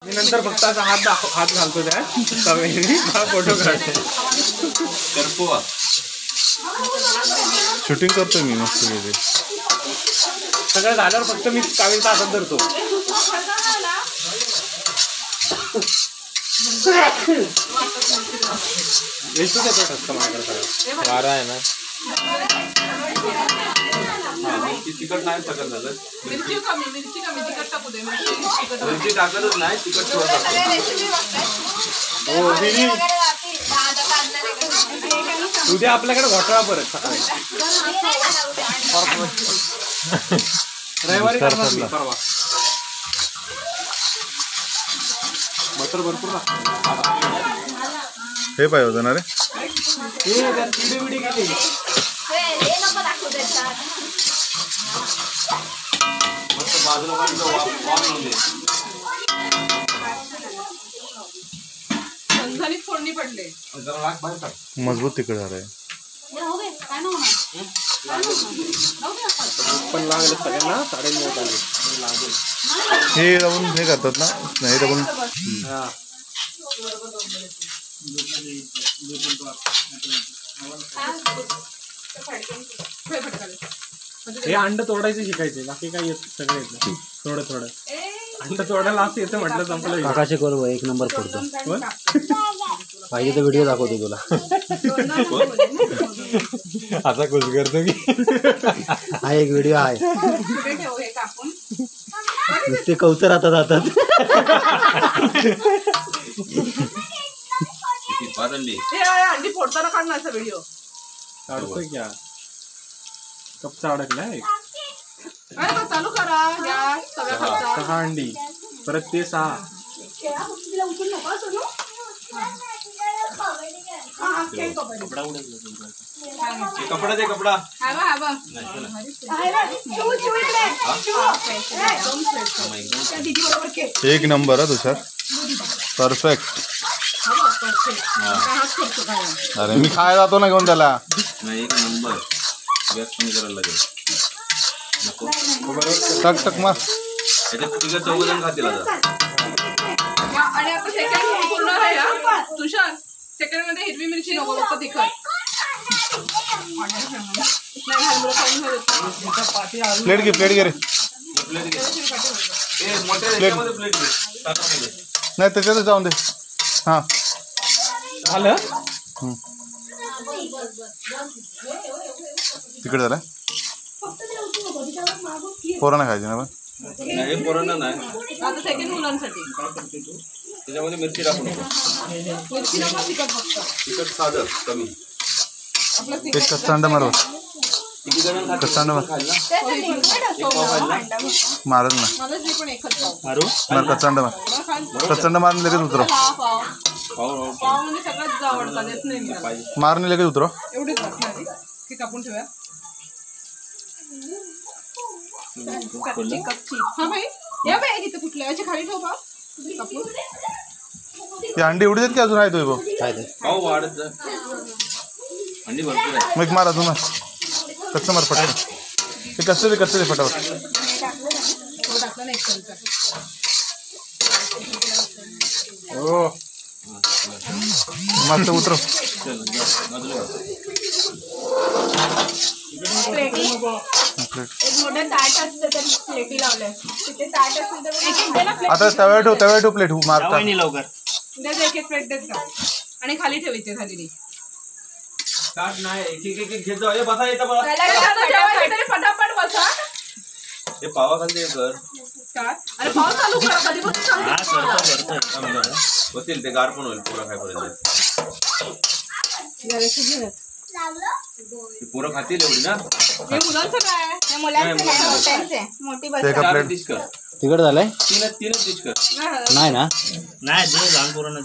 मी नंतर फक्त असा हात घालतो त्या फोटो काढतो. शूटिंग करतोय मी मस्त वेगळे. सगळं झाल्यावर फक्त मी कावीलचा हातात धरतो. येतो ते पेट असतं माझ्याकडे सगळं. वारा आहे ना. तिखट नाही सगळं झालं. मिरची कमी तिखट टाकू दे. मिरची टाकतच नाही, तिखट थोडं हो दिदी उद्या आपल्याकडे घोटाळा परत सकाळी. रविवारी करणार मी परवा. बटर भरपूर हे पाहिजे होतं ना रे. किडी बिडी गेली. झणझणीत फोडणी पडले. मजबूत तिकडे झालंय. पण लागलं सगळ्यांना 9:30 आले. हे जाऊन हे करतात ना. नाही जाऊन हे अंड तोडायचे शिकायचे. बाकी काय येत सगळं येतं थोडं. अंड तोडायला असं येतं म्हटलं संपलं. आकाशे करू एक नंबर पडतो. पाहिजे तर व्हिडिओ दाखवतो तुला. असा खुश करतो की हा एक व्हिडिओ आहे. नुसते कौतर आता जातात. अंडी फोडताना काढणार व्हिडिओ काढतोय क्या कपचा अडकलाय. चालू करा गॅस. 6 अंडी परत ते 6. कपडा दे कपडा. एक नंबर आहे तुषार. परफेक्ट. अरे मी खायला जातो ना घेऊन त्याला. नाही एक नंबर. गॅस कमी करायला लागेल. टक टक मार. याच्यात तिघं 4 जण खातील आता. आणि आता सेकंड पूर्ण आहे. तुषार सेकंड मध्ये हिरवी मिरची नको फक्त तिखट. प्लेट घे रे. नाही त्याच्यातच जाऊन दे. हा झालं. तिकडे झालं. पोरांना खायचे ना. नाही पोरांना नाही. आता सेकंड मुलांसाठी त्याच्यामध्ये मिरची टाकू नको. मिरची नको तिखट फक्त. तिखट साधं कमी. एक कच्चा अंडा मारव. कच्चा अंडा मार. मारत ना. मला जे पण एकच पाव. मार कच्चा अंडा मार. कच्चा अंडा मारून लगेच उतरव. पाव म्हणजे सगळ्यात आवडतात. येत नाही मी. मारून लगेच उतरव. एवढीच घातली की कापून ठेवूया. कच्ची. हा भाई या बाई इथे कुठल्या याच्या खाली ठेव पाव कापून. ती अंडी एवढी आहेत की अजून आहे तो पाव वाढत जा. अंडी भरपूर आहे. मग मार अजून मार. कच्चं मार फटाफट. ते कच्चं दे फटाफट. टाकलं नाही हो मस्त उतरव. प्लेटी एक मोठं ताट असतं तर प्लेटी लावल्या. तिथे ताट असेल तर आता तव्या ठेव प्लेट मारता लवकर. एक प्लेट देत का आणि खाली ठेवायचे खाली. ताट नाही. एक घेत जाऊ. हे बसा येतं बघा. पटापट बसा. हे पावा खाली कर. अरे पाव चालू करा. कधी बसतील ते गार पण होईल पोरं खायपर्यंत. पोरं खातील एवढी ना. हे मुलांचं काय. मोठी बस. चार डिश कर. तिकड झालंय. तीनच डिश कर. नाही ना. नाही लहान पोरांना